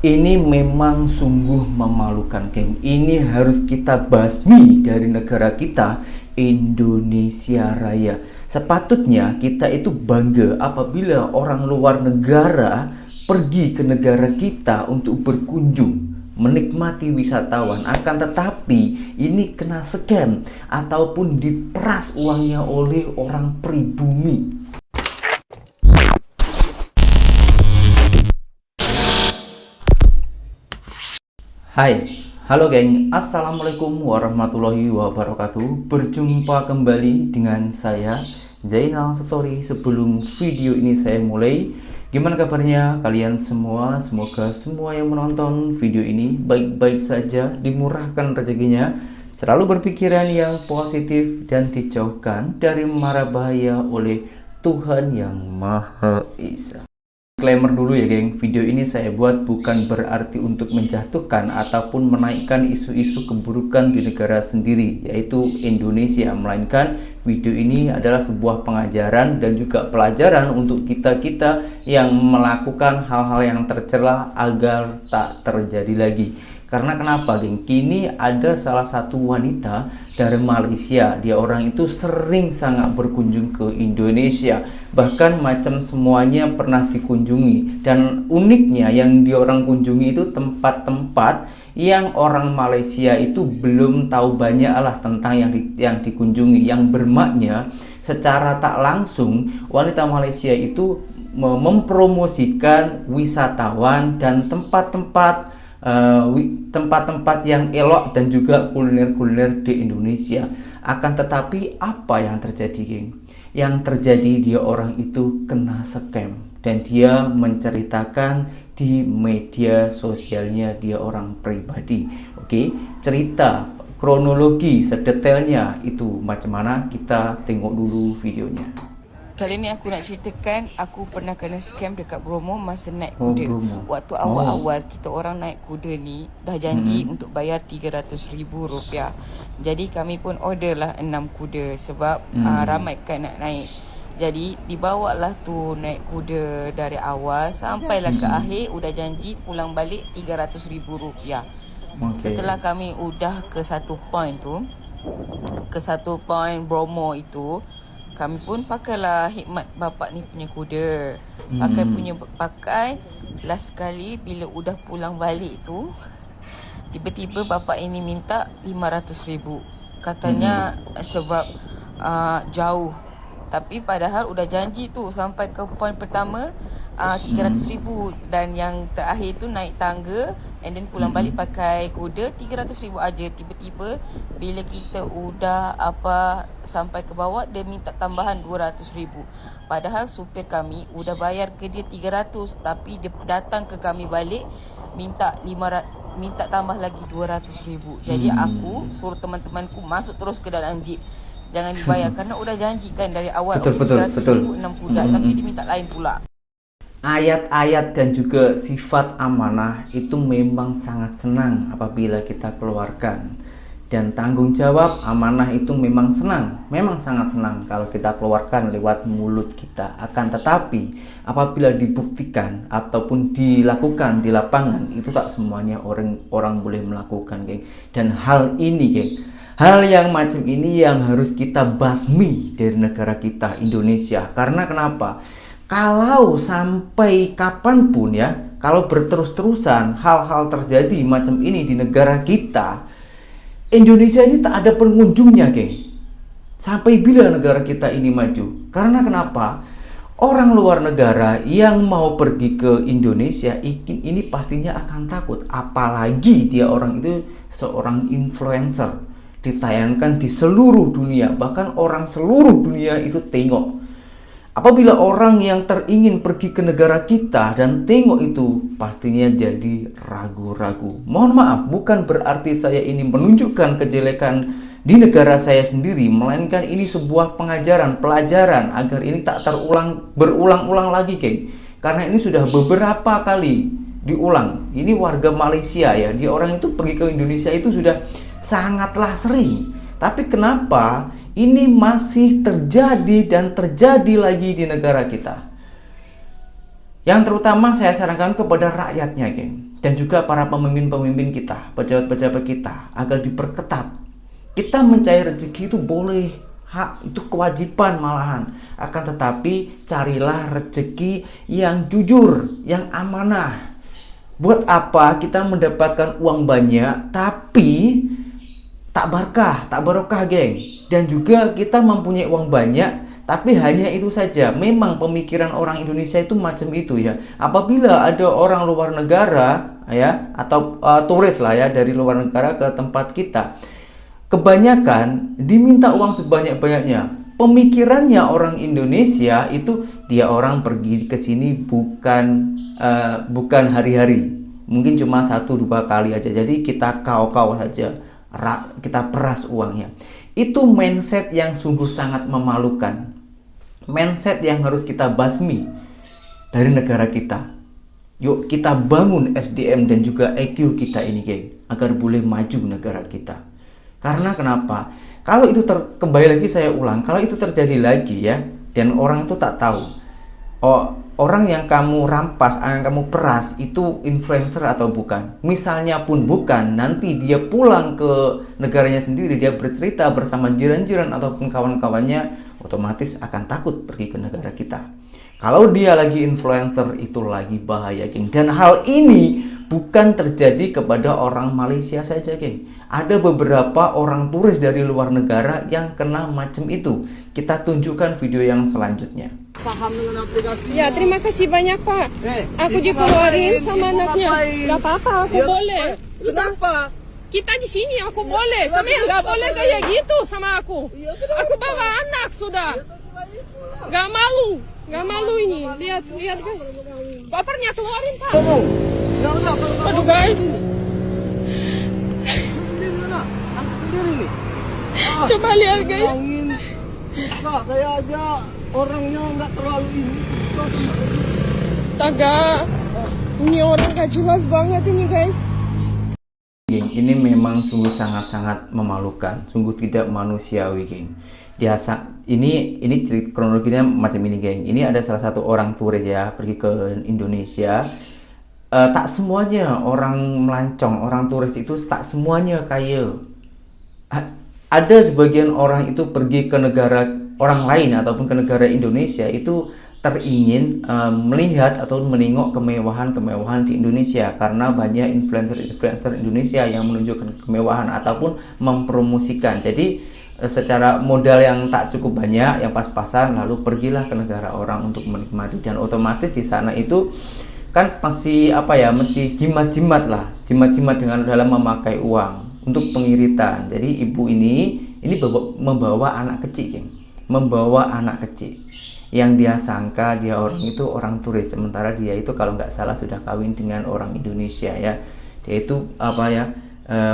Ini memang sungguh memalukan, geng. Ini harus kita basmi dari negara kita, Indonesia Raya. Sepatutnya kita itu bangga apabila orang luar negara pergi ke negara kita untuk berkunjung, menikmati wisatawan. Akan tetapi ini kena scam ataupun diperas uangnya oleh orang pribumi. Hai, halo geng, assalamualaikum warahmatullahi wabarakatuh. Berjumpa kembali dengan saya Zainal Story. Sebelum video ini saya mulai, gimana kabarnya kalian semua? Semoga semua yang menonton video ini baik-baik saja, dimurahkan rezekinya, selalu berpikiran yang positif dan dijauhkan dari mara bahaya oleh Tuhan yang Maha Esa. Disclaimer dulu ya geng, video ini saya buat bukan berarti untuk menjatuhkan ataupun menaikkan isu-isu keburukan di negara sendiri, yaitu Indonesia, melainkan video ini adalah sebuah pengajaran dan juga pelajaran untuk kita-kita yang melakukan hal-hal yang tercela agar tak terjadi lagi. Karena kenapa geng? Kini ada salah satu wanita dari Malaysia. Dia orang itu sering sangat berkunjung ke Indonesia. Bahkan macam semuanya pernah dikunjungi. Dan uniknya yang dia orang kunjungi itu tempat-tempat yang orang Malaysia itu belum tahu banyak lah tentang yang dikunjungi. Yang bermakna secara tak langsung wanita Malaysia itu mempromosikan wisatawan dan tempat-tempat yang elok dan juga kuliner-kuliner di Indonesia. Akan tetapi apa yang terjadi geng? Yang terjadi dia orang itu kena scam dan dia menceritakan di media sosialnya dia orang pribadi. Oke, cerita kronologi sedetailnya itu macam mana, kita tengok dulu videonya. Kali ni aku nak ceritakan aku pernah kena scam dekat Bromo masa naik kuda. Bromo. Waktu awal-awal kita orang naik kuda ni dah janji untuk bayar RM300,000. Jadi kami pun order lah 6 kuda sebab ramai kan nak naik. Jadi dibawalah tu naik kuda dari awal sampailah ke akhir, udah janji pulang balik RM300,000. Setelah kami udah ke satu point tu, ke satu point Bromo itu, kami pun pakailah hikmat bapak ni punya kuda. Pakai last sekali bila udah pulang balik tu, tiba-tiba bapak ini minta RM500,000. Katanya sebab jauh. Tapi padahal udah janji tu sampai ke poin pertama RM300,000 dan yang terakhir tu naik tangga and then pulang balik pakai kuda RM300,000 aja. Tiba-tiba bila kita udah sampai ke bawah dia minta tambahan RM200,000. Padahal supir kami udah bayar ke dia RM300, tapi dia datang ke kami balik minta tambah lagi RM200,000. Jadi aku suruh teman-temanku masuk terus ke dalam jeep. Jangan dibayar karena udah janjikan dari awal RM300,000 6 kuda, tapi dia minta lain pula. Ayat-ayat dan juga sifat amanah itu memang sangat senang apabila kita keluarkan. Dan tanggung jawab amanah itu memang sangat senang kalau kita keluarkan lewat mulut kita. Akan tetapi apabila dibuktikan ataupun dilakukan di lapangan, itu tak semuanya orang boleh melakukan, geng. Dan hal ini, geng, hal yang macam ini yang harus kita basmi dari negara kita Indonesia. Karena kenapa? Kalau sampai kapanpun ya, kalau berterus-terusan hal-hal terjadi macam ini di negara kita, Indonesia ini tak ada pengunjungnya, geng. Sampai bila negara kita ini maju? Karena kenapa? Orang luar negara yang mau pergi ke Indonesia ini pastinya akan takut. Apalagi dia orang itu seorang influencer, ditayangkan di seluruh dunia, bahkan orang seluruh dunia itu tengok. Apabila orang yang teringin pergi ke negara kita dan tengok itu, pastinya jadi ragu-ragu. Mohon maaf, bukan berarti saya ini menunjukkan kejelekan di negara saya sendiri, melainkan ini sebuah pelajaran agar ini tak berulang-ulang lagi, geng. Karena ini sudah beberapa kali diulang. Ini warga Malaysia ya, dia orang itu pergi ke Indonesia itu sudah sangatlah sering. Tapi kenapa ini masih terjadi dan terjadi lagi di negara kita? Yang terutama saya sarankan kepada rakyatnya, geng. dan juga para pemimpin-pemimpin kita, pejabat-pejabat kita agar diperketat. Kita mencari rezeki itu boleh, hak, itu kewajiban malahan. Akan tetapi carilah rezeki yang jujur, yang amanah. Buat apa kita mendapatkan uang banyak tapi tak barokah, geng. Dan juga kita mempunyai uang banyak tapi hanya itu saja. Memang pemikiran orang Indonesia itu macam itu ya. Apabila ada orang luar negara ya, atau turis lah ya, dari luar negara ke tempat kita, kebanyakan diminta uang sebanyak-banyaknya. Pemikirannya orang Indonesia itu, dia orang pergi ke sini bukan hari-hari, mungkin cuma 1-2 kali aja. Jadi kita kau-kau saja, kita peras uangnya. Itu mindset yang sungguh sangat memalukan. Mindset yang harus kita basmi dari negara kita. Yuk kita bangun SDM dan juga EQ kita ini, geng, agar boleh maju negara kita. Karena kenapa? Kalau itu kembali lagi saya ulang, kalau itu terjadi lagi ya, dan orang itu tak tahu, orang yang kamu rampas, yang kamu peras itu influencer atau bukan. Misalnya pun bukan, nanti dia pulang ke negaranya sendiri, dia bercerita bersama jiran-jiran ataupun kawan-kawannya, otomatis akan takut pergi ke negara kita. Kalau dia lagi influencer, itu lagi bahaya, geng. Dan hal ini bukan terjadi kepada orang Malaysia saja, geng. Ada beberapa orang turis dari luar negara yang kena macam itu. Kita tunjukkan video yang selanjutnya. Paham dengan aplikasi? Ya, terima kasih banyak, Pak. Aku dikeluarin sama anaknya. Gak apa-apa, aku boleh. Kenapa? Kita di sini, aku boleh. Sama yang gak boleh kayak gitu sama aku. Aku bawa anak sudah. Gak malu. Gak malu ini. Lihat guys. Kopernya keluarin, Pak. Ya udah, kalau Aduh guys. sendiri mana? Aku sendiri nih. Coba lihat guys. Angin susah, saya aja orangnya nggak terlalu ini. Astaga. Ini orang gak jelas banget ini guys. Geng, ini memang sungguh sangat-sangat memalukan, sungguh tidak manusiawi, geng. Ini cerita kronologinya macam ini, geng. Ini ada salah satu orang turis ya, pergi ke Indonesia. Tak semuanya orang melancong, orang turis itu tak semuanya kaya. Ada sebagian orang itu pergi ke negara orang lain ataupun ke negara Indonesia itu teringin melihat atau menengok kemewahan-kemewahan di Indonesia, karena banyak influencer-influencer Indonesia yang menunjukkan kemewahan ataupun mempromosikan. Jadi secara modal yang tak cukup banyak, yang pas-pasan, lalu pergilah ke negara orang untuk menikmati. Dan otomatis di sana itu kan masih masih jimat-jimat dengan dalam memakai uang untuk pengiritan. Jadi ibu ini membawa anak kecil, geng. Membawa anak kecil yang dia sangka dia orang itu orang turis, sementara dia itu kalau nggak salah sudah kawin dengan orang Indonesia ya. Dia itu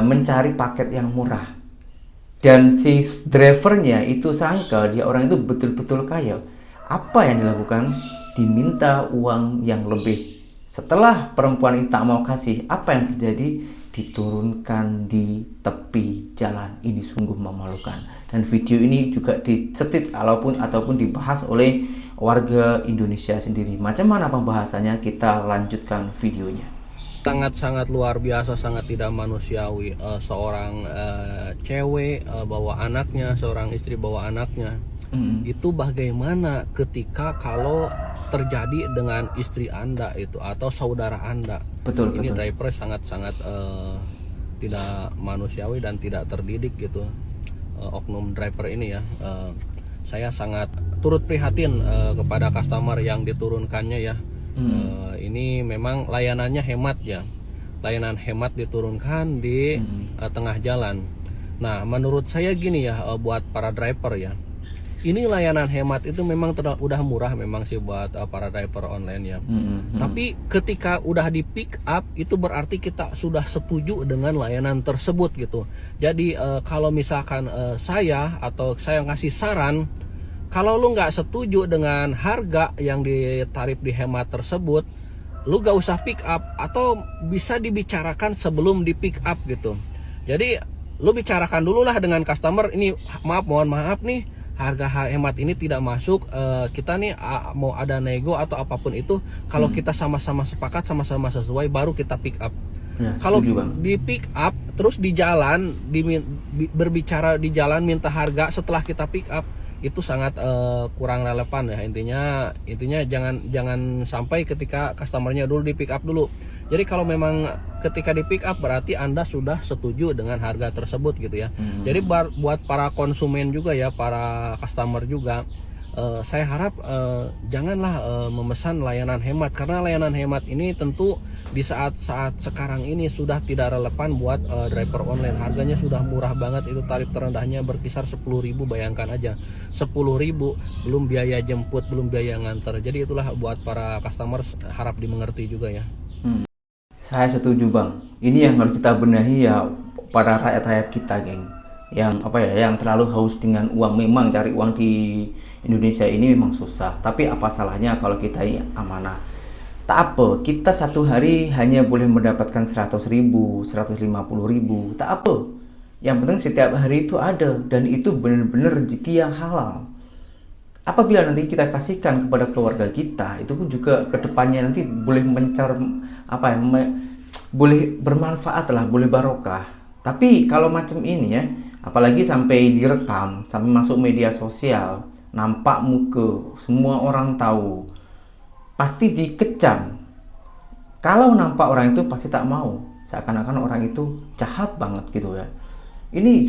mencari paket yang murah, dan si drivernya itu sangka dia orang itu betul-betul kaya. Apa yang dilakukan? Diminta uang yang lebih. Setelah perempuan ini tak mau kasih, apa yang terjadi? Diturunkan di tepi jalan. Ini sungguh memalukan. Dan video ini juga disetit ataupun dibahas oleh warga Indonesia sendiri. Macam mana pembahasannya? Kita lanjutkan videonya. Sangat-sangat luar biasa, sangat tidak manusiawi. Seorang cewek bawa anaknya, seorang istri bawa anaknya. Itu bagaimana ketika kalau terjadi dengan istri Anda itu atau saudara Anda? Betul. Driver sangat-sangat tidak manusiawi dan tidak terdidik gitu. Oknum driver ini ya. Saya sangat turut prihatin kepada customer yang diturunkannya ya. Ini memang layanannya hemat ya. Layanan hemat diturunkan di tengah jalan. Nah, menurut saya gini ya, buat para driver ya. Ini layanan hemat itu memang udah murah memang sih buat para driver online ya. Tapi ketika udah di pick up itu berarti kita sudah setuju dengan layanan tersebut gitu. Jadi kalau misalkan saya ngasih saran, kalau lu nggak setuju dengan harga yang ditarif di hemat tersebut, lu gak usah pick up, atau bisa dibicarakan sebelum di pick up gitu. Jadi lu bicarakan dulu lah dengan customer, ini mohon maaf nih, harga hemat ini tidak masuk, kita nih mau ada nego atau apapun itu, kalau kita sama-sama sepakat, sama-sama sesuai, baru kita pick up. Ya, Kalau setuju, Bang. di pick up terus di jalan berbicara di jalan minta harga setelah kita pick up, itu sangat kurang relevan ya. Intinya jangan sampai ketika customernya dulu di pick up dulu. Jadi kalau memang ketika di pick up berarti Anda sudah setuju dengan harga tersebut gitu ya. Jadi buat para konsumen juga ya, para customer juga, saya harap janganlah memesan layanan hemat, karena layanan hemat ini tentu di saat-saat sekarang ini sudah tidak relevan buat driver online. Harganya sudah murah banget, itu tarif terendahnya berkisar 10.000, bayangkan aja 10.000 belum biaya jemput, belum biaya nganter. Jadi itulah buat para customer, harap dimengerti juga ya. Saya setuju, Bang. Ini yang harus kita benahi ya, para rakyat-rakyat kita, geng. Yang terlalu haus dengan uang. Memang cari uang di Indonesia ini memang susah, tapi apa salahnya kalau kita ini amanah? Tak apa, kita satu hari hanya boleh mendapatkan 100.000, 150.000, tak apa. Yang penting setiap hari itu ada, dan itu benar-benar rezeki yang halal. Apabila nanti kita kasihkan kepada keluarga kita, itu pun juga kedepannya nanti boleh boleh bermanfaat lah, boleh barokah. Tapi kalau macam ini ya, apalagi sampai direkam, sampai masuk media sosial, nampak muka, semua orang tahu, pasti dikecam. Kalau nampak orang itu pasti tak mau, seakan-akan orang itu jahat banget gitu ya. Ini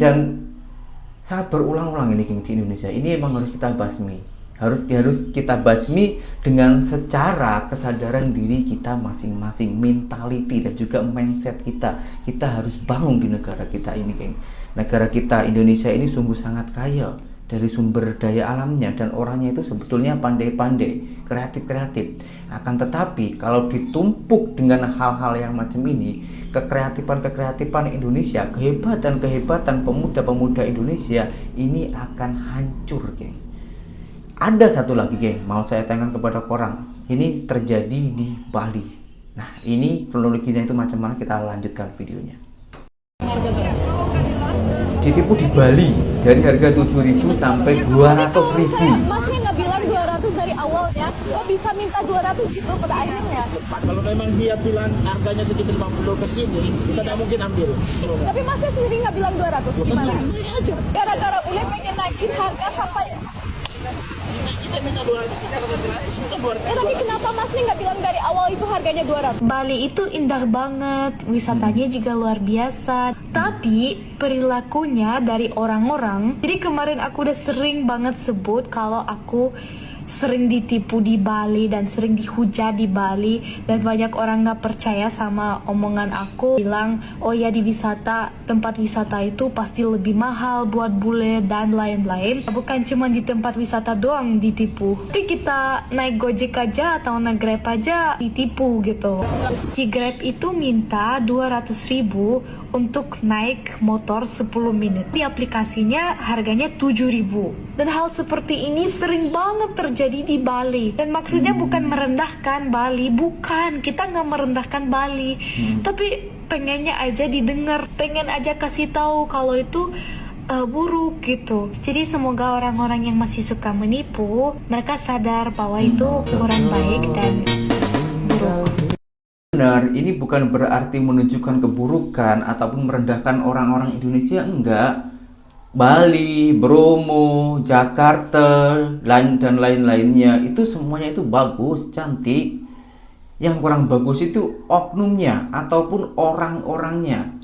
sangat berulang-ulang ini di Indonesia. Ini emang harus kita basmi. Harus kita basmi dengan secara kesadaran diri kita masing-masing, mentality dan juga mindset kita. Kita harus bangun di negara kita ini, geng. Negara kita Indonesia ini sungguh sangat kaya dari sumber daya alamnya, dan orangnya itu sebetulnya pandai-pandai, kreatif-kreatif. Akan tetapi kalau ditumpuk dengan hal-hal yang macam ini, kekreatifan Indonesia, kehebatan pemuda-pemuda Indonesia ini akan hancur, geng. Ada satu lagi, geng, mau saya tanyakan kepada korang. Ini terjadi di Bali. Nah, ini kronologinya itu macam mana, kita lanjutkan videonya. Ditipu di Bali dari harga 7.000 sampai 200.000. Masnya nggak bilang 200 dari awalnya, kok bisa minta 200 gitu pada akhirnya? Kalau memang dia bilang harganya sekitar 50 ke sini, kita tidak mungkin ambil. Tapi masnya sendiri nggak bilang 200, gimana? Gara-gara ule pengen naikin harga sampai... Kita minta 200, kita minta 100, kita 200. tapi kenapa masnya nggak bilang dari awal itu harganya 200? Bali itu indah banget, wisatanya juga luar biasa. Tapi perilakunya dari orang-orang, jadi kemarin aku udah sering banget sebut kalau aku sering ditipu di Bali dan sering dihujat di Bali, dan banyak orang nggak percaya sama omongan aku, bilang oh ya di tempat wisata itu pasti lebih mahal buat bule dan lain-lain. Bukan cuma di tempat wisata doang ditipu, tapi kita naik Gojek aja atau naik Grab aja ditipu gitu. Si Grab itu minta 200.000 untuk naik motor 10 menit. Di aplikasinya harganya 7.000. Dan hal seperti ini sering banget terjadi di Bali. Dan maksudnya bukan merendahkan Bali, bukan. Kita nggak merendahkan Bali. Tapi pengennya aja didengar, pengen aja kasih tahu kalau itu buruk gitu. Jadi semoga orang-orang yang masih suka menipu, mereka sadar bahwa itu kurang baik dan buruk. Benar, ini bukan berarti menunjukkan keburukan ataupun merendahkan orang-orang Indonesia, enggak. Bali, Bromo, Jakarta, dan lain-lainnya itu semuanya itu bagus, cantik. Yang kurang bagus itu oknumnya ataupun orang-orangnya.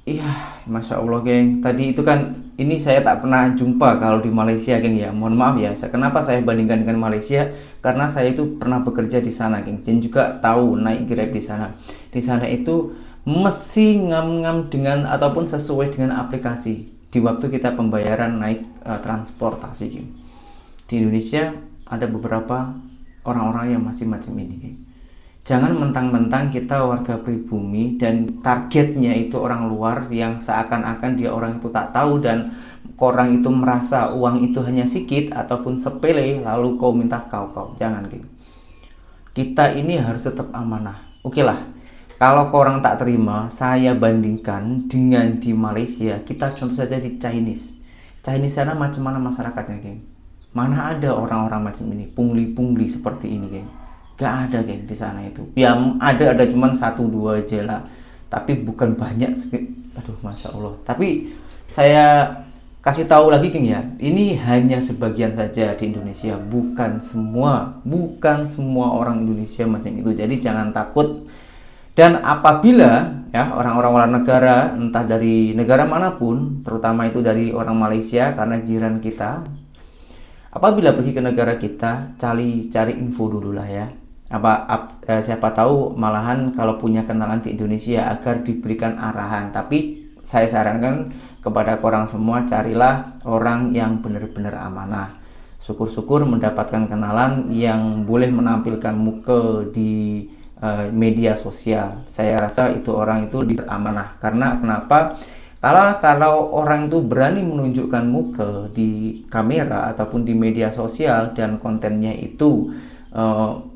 Iya, Masya Allah, geng. Tadi itu kan, ini saya tak pernah jumpa kalau di Malaysia, geng ya. Mohon maaf ya, kenapa saya bandingkan dengan Malaysia? Karena saya itu pernah bekerja di sana, geng. Dan juga tahu naik Grab di sana. Di sana itu mesti ngam-ngam dengan ataupun sesuai dengan aplikasi di waktu kita pembayaran naik transportasi, geng. Di Indonesia ada beberapa orang-orang yang masih macam ini, geng. Jangan mentang-mentang kita warga pribumi dan targetnya itu orang luar yang seakan-akan dia orang itu tak tahu dan orang itu merasa uang itu hanya sedikit ataupun sepele lalu kau minta kau. Jangan, geng. Kita ini harus tetap amanah. Oke lah, kalau orang tak terima, saya bandingkan dengan di Malaysia. Kita contoh saja di Chinese. Chinese sana macam mana masyarakatnya, geng? Mana ada orang-orang macam ini, pungli-pungli seperti ini, geng? Gak ada, geng, di sana itu. Ya ada cuman 1-2 aja lah. Tapi bukan banyak. Aduh, Masya Allah. Tapi saya kasih tahu lagi, geng, ya. Ini hanya sebagian saja di Indonesia, bukan semua orang Indonesia macam itu. Jadi jangan takut. Dan apabila ya orang-orang luar negara, entah dari negara manapun, terutama itu dari orang Malaysia karena jiran kita, apabila pergi ke negara kita, cari info dulu lah ya. Siapa tahu malahan kalau punya kenalan di Indonesia agar diberikan arahan. Tapi saya sarankan kepada korang semua, carilah orang yang benar-benar amanah. Syukur-syukur mendapatkan kenalan yang boleh menampilkan muka di media sosial. Saya rasa itu orang itu lebih amanah. Karena kenapa? Kalau orang itu berani menunjukkan muka di kamera ataupun di media sosial dan kontennya itu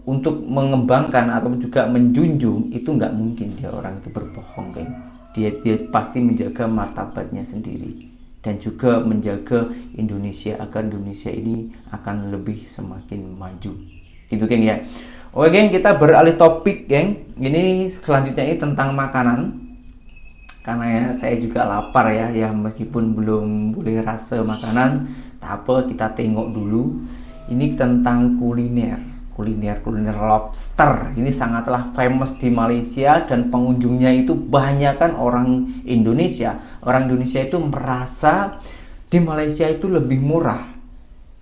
untuk mengembangkan atau juga menjunjung, itu nggak mungkin dia orang itu berbohong, geng. Dia pasti menjaga martabatnya sendiri dan juga menjaga Indonesia agar Indonesia ini akan lebih semakin maju. Gitu, geng, ya. Oke, geng, kita beralih topik, geng. Ini selanjutnya ini tentang makanan. Karena ya saya juga lapar ya, meskipun belum boleh rasa makanan, tak apa, kita tengok dulu. Ini tentang kuliner lobster. Ini sangatlah famous di Malaysia dan pengunjungnya itu banyak kan orang Indonesia. Orang Indonesia itu merasa di Malaysia itu lebih murah.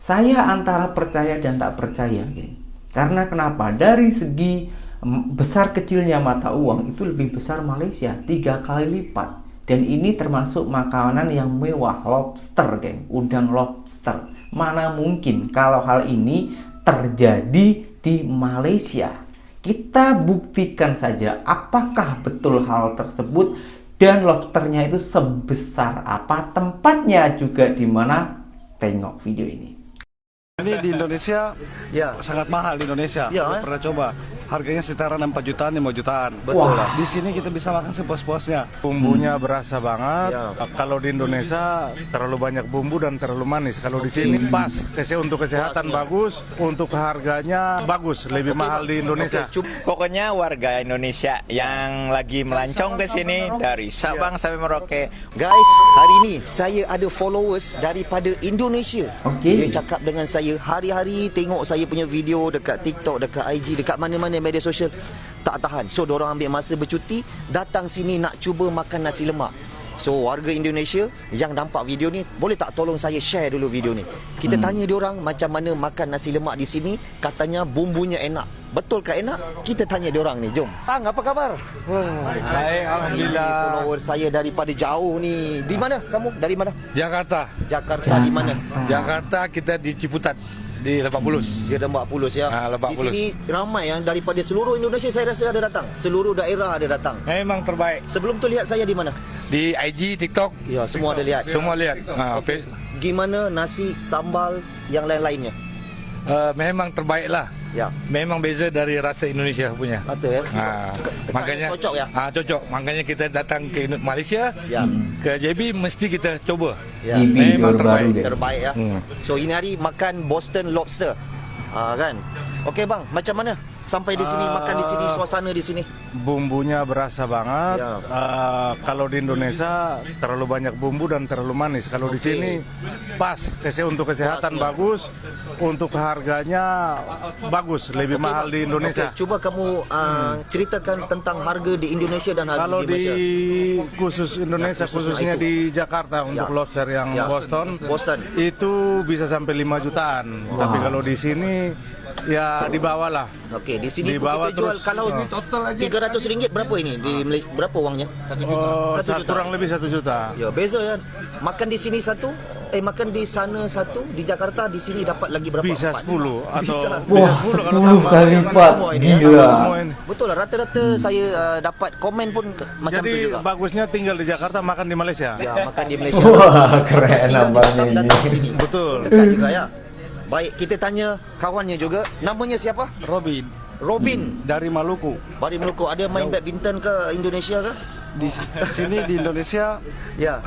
Saya antara percaya dan tak percaya, geng. Karena kenapa? Dari segi besar kecilnya mata uang itu lebih besar Malaysia 3 kali lipat. Dan ini termasuk makanan yang mewah, lobster, geng, udang lobster. Mana mungkin kalau hal ini terjadi di Malaysia? Kita buktikan saja apakah betul hal tersebut dan lobsternya itu sebesar apa, tempatnya juga di mana. Tengok video ini. Ini di Indonesia sangat mahal di Indonesia. Pernah coba. Harganya setara 4 jutaan, 5 jutaan. Betul. Di sini kita bisa makan sepuas-puasnya. Bumbunya berasa banget. Kalau di Indonesia terlalu banyak bumbu dan terlalu manis. Kalau di sini pas. Untuk kesehatan bagus, untuk harganya bagus, lebih mahal di Indonesia. Pokoknya warga Indonesia yang lagi melancong ke sini dari Sabang sampai Merauke. Guys, hari ini saya ada followers daripada Indonesia. Dia cakap dengan saya hari-hari, tengok saya punya video dekat TikTok, dekat IG, dekat mana-mana media sosial. Tak tahan. So, diorang ambil masa bercuti, datang sini nak cuba makan nasi lemak. So, warga Indonesia yang nampak video ni, boleh tak tolong saya share dulu video ni. Kita tanya diorang macam mana makan nasi lemak di sini. Katanya bumbunya enak. Betul ke enak? Kita tanya diorang ni. Jom. Bang, apa khabar? Baik, alhamdulillah. Follower saya daripada jauh ni. Di mana kamu? Dari mana? Jakarta. Jakarta di mana? Jakarta kita di Ciputat. Di Lebak Bulus. Dia Lebak Bulus ya. Di sini ramai yang daripada seluruh Indonesia saya rasa ada datang. Seluruh daerah ada datang. Memang terbaik. Sebelum tu lihat saya di mana? Di IG, TikTok. Ya, semua ada lihat. Semua lihat. Okay. Gimana nasi, sambal, yang lain-lainnya? Memang terbaik lah. Ya. Memang beza dari rasa Indonesia punya. Betul ya. Makanya cocok ya. Cocok. Makanya kita datang ke Malaysia, ke JB mesti kita coba. Ya. Memang terbaik. Terbaik ya. So ini hari makan Boston lobster. Kan. Okey bang, macam mana sampai di sini makan di sini, suasana di sini? Bumbunya berasa banget. Kalau di Indonesia terlalu banyak bumbu dan terlalu manis. Kalau di sini pas. Untuk kesehatan bagus, untuk harganya bagus, lebih mahal di Indonesia. Coba kamu ceritakan tentang harga di Indonesia dan harga kalau di Malaysia. Di khusus Indonesia, khususnya di Jakarta untuk lobster yang Boston itu bisa sampai 5 jutaan. Tapi kalau di sini ya di bawah lah. Okey, di sini di bawah kita jual terus, kalau RM300 berapa ini di berapa uangnya? 1 juta. Kurang lebih 1 juta. Ya, beza ya. Makan di sini satu, makan di sana satu, di Jakarta di sini dapat lagi berapa? Bisa 10 atau bisa 10 kali lipat. Gila. Betul lah, rata-rata saya dapat komen pun macam jadi, tu juga. Jadi bagusnya tinggal di Jakarta, makan di Malaysia. Ya, makan di Malaysia. Wah, keren abangnya ini. Betul. Dekat juga ya. Baik, kita tanya kawannya juga. Namanya siapa? Robin. Dari Maluku. Dari Maluku. Ada main badminton ke Indonesia ke? Di sini di Indonesia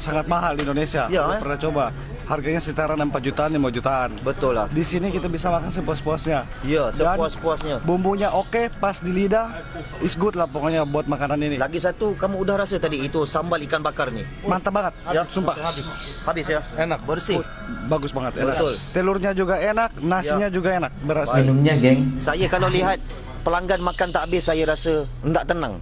sangat mahal di Indonesia. Pernah coba. harganya sekitaran 4 jutaan, 5 jutaan. Betul lah. Di sini kita bisa makan sepuas-puasnya. Iya, Dan sepuas-puasnya. bumbunya oke, pas di lidah, is good lah pokoknya buat makanan ini. Lagi satu, kamu udah rasa tadi itu sambal ikan bakar nih? Mantap banget, Ya, sumpah. Habis ya? Enak, Bersih. bagus banget. Enak. Betul. Telurnya juga enak, nasinya juga enak, berasa. Minumnya, geng. Saya kalau lihat pelanggan makan tak habis, saya rasa enggak tenang.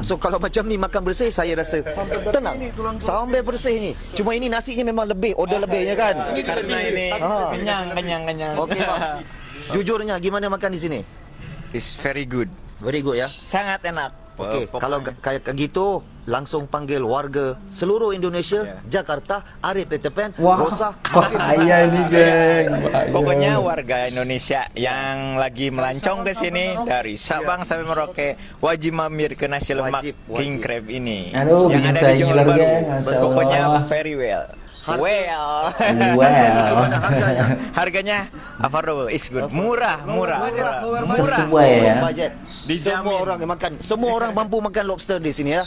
So kalau macam ni makan bersih, saya rasa tenang. Sampai bersih ni. Cuma ini nasinya memang lebih, order lebihnya kan. Karena ini kenyang. Okey bang. Jujurnya gimana makan di sini? It's very good. Very good ya. Sangat enak. Okey, kalau kayak gitu langsung panggil warga seluruh Indonesia, Jakarta, Arif Peter Pan, Rosa. Bahaya nih, geng. Bahaya. Pokoknya warga Indonesia yang lagi melancong ke sini dari Sabang sampai Merauke wajib mampir ke nasi lemak Wajib. King Crab ini. Aduh, yang bikin ada saya di Johor ngiler, Baru. geng. Masya Pokoknya Allah. very well. Well. Harganya affordable, is good. Murah. Sesuai ya. Budget. Semua orang yang makan, semua orang mampu makan lobster di sini ya.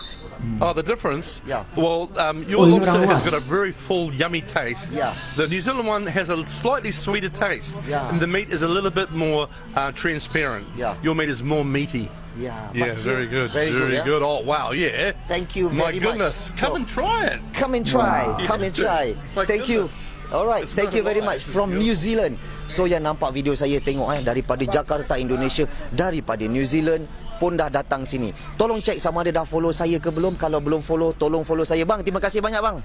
Oh, the difference? Yeah. Well, your ini lobster orang has luar. got a very full, yummy taste. Yeah. The New Zealand one has a slightly sweeter taste. Yeah. And the meat is a little bit more transparent. Yeah. Your meat is more meaty. Yeah. Yeah, very good. Very good, yeah? good. Oh, wow, yeah. Thank you My very goodness. much. Come and try it. Come and try. Come and try. My Thank you. goodness. Alright, It's thank not you a very lie. much from New Zealand. So yang nampak video saya tengok daripada Jakarta, Indonesia, daripada New Zealand pun dah datang sini. Tolong cek sama ada dah follow saya ke belum. Kalau belum follow, tolong follow saya bang. Terima kasih banyak bang.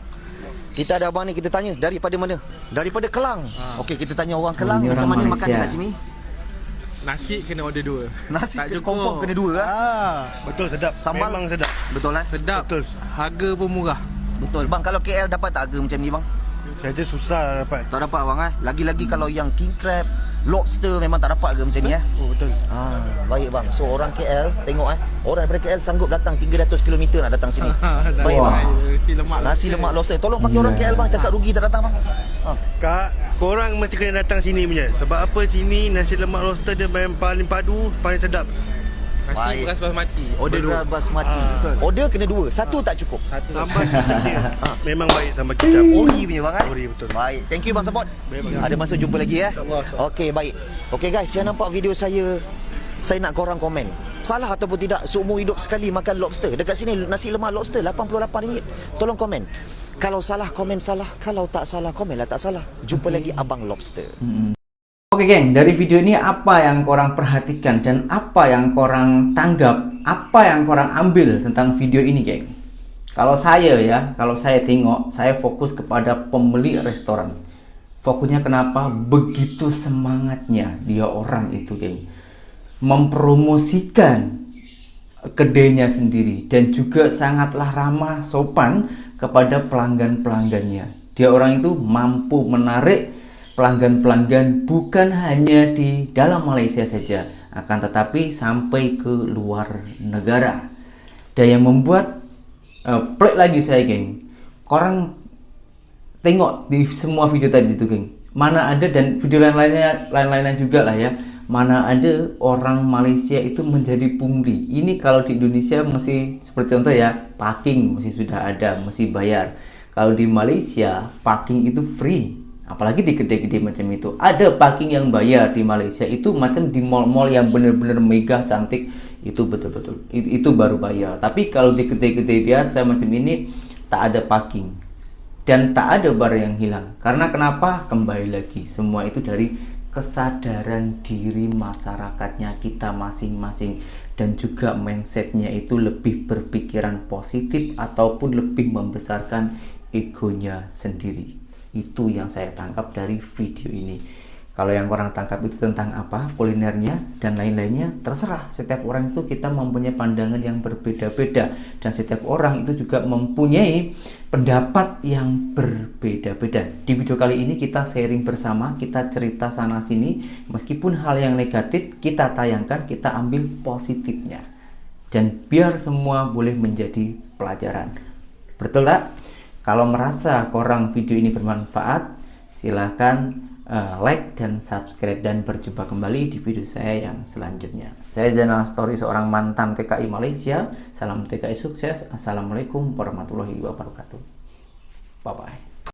Kita ada abang ni, kita tanya daripada mana? Daripada Kelang. Okey, kita tanya orang Kelang Ini macam orang mana makan Malaysia. dekat sini. Nasi kena order 2. Nasi tak confirm kena 2 Betul, sedap. Sambal Memang sedap. Betul lah. Sedap. Betul. Harga pun murah. Betul bang. Kalau KL dapat tak harga macam ni bang? Saja susah dapat. Tak dapat bang Lagi-lagi kalau yang king crab, lobster memang tak dapat harga macam ni Oh, betul. Baik bang. So orang KL tengok orang daripada KL sanggup datang 300 km nak datang sini. Baik bang. Nasi lemak lobster. Tolong panggil orang KL bang, cakap rugi tak datang bang. Kak, korang mesti kena datang sini punya. Sebab apa sini nasi lemak lobster dia paling padu, paling sedap. Nasi beras basmati. Order 2. Beras basmati. Order kena 2. Satu tak cukup. Sambal kicap dia memang baik, sambal kicap. Ori punya bang Ori betul. Baik. Thank you bang support. Ada masa jumpa lagi Okey, baik. Okey guys, yang nampak video saya nak korang komen. Salah ataupun tidak seumur hidup sekali makan lobster. Dekat sini nasi lemak lobster RM88. Tolong komen. Kalau salah, komen salah. Kalau tak salah, komenlah tak salah. Jumpa lagi Abang Lobster. Oke geng, dari video ini apa yang korang perhatikan dan apa yang korang tanggap, apa yang korang ambil tentang video ini geng? Kalau saya tengok, saya fokus kepada pemilik restoran. Fokusnya kenapa? Begitu semangatnya dia orang itu geng, mempromosikan kedainya sendiri dan juga sangatlah ramah sopan kepada pelanggan-pelanggannya. Dia orang itu mampu menarik pelanggan-pelanggan bukan hanya di dalam Malaysia saja, akan tetapi sampai ke luar negara. Dan yang membuat pelik lagi saya geng, korang tengok di semua video tadi itu geng, mana ada, dan video lain-lainnya juga lah ya, mana ada orang Malaysia itu menjadi pungli. Ini kalau di Indonesia mesti seperti contoh ya, parking mesti sudah ada, mesti bayar. Kalau di Malaysia parking itu free. Apalagi di gede-gede macam itu. Ada parking yang bayar di Malaysia itu macam di mall-mall yang benar-benar megah cantik, itu betul-betul itu baru bayar. Tapi kalau di gede-gede biasa macam ini tak ada parking dan tak ada barang yang hilang. Karena kenapa? Kembali lagi semua itu dari kesadaran diri masyarakatnya kita masing-masing, dan juga mindsetnya itu lebih berpikiran positif ataupun lebih membesarkan egonya sendiri. Itu yang saya tangkap dari video ini. Kalau yang kurang tangkap itu tentang apa, kulinernya dan lain-lainnya, terserah. Setiap orang itu kita mempunyai pandangan yang berbeda-beda, dan setiap orang itu juga mempunyai pendapat yang berbeda-beda. Di video kali ini kita sharing bersama, kita cerita sana sini, meskipun hal yang negatif kita tayangkan, kita ambil positifnya, dan biar semua boleh menjadi pelajaran. Betul tak? Kalau merasa korang video ini bermanfaat, silahkan like dan subscribe, dan berjumpa kembali di video saya yang selanjutnya. Saya Zainal Story, seorang mantan TKI Malaysia. Salam TKI sukses. Assalamualaikum warahmatullahi wabarakatuh. Bye bye.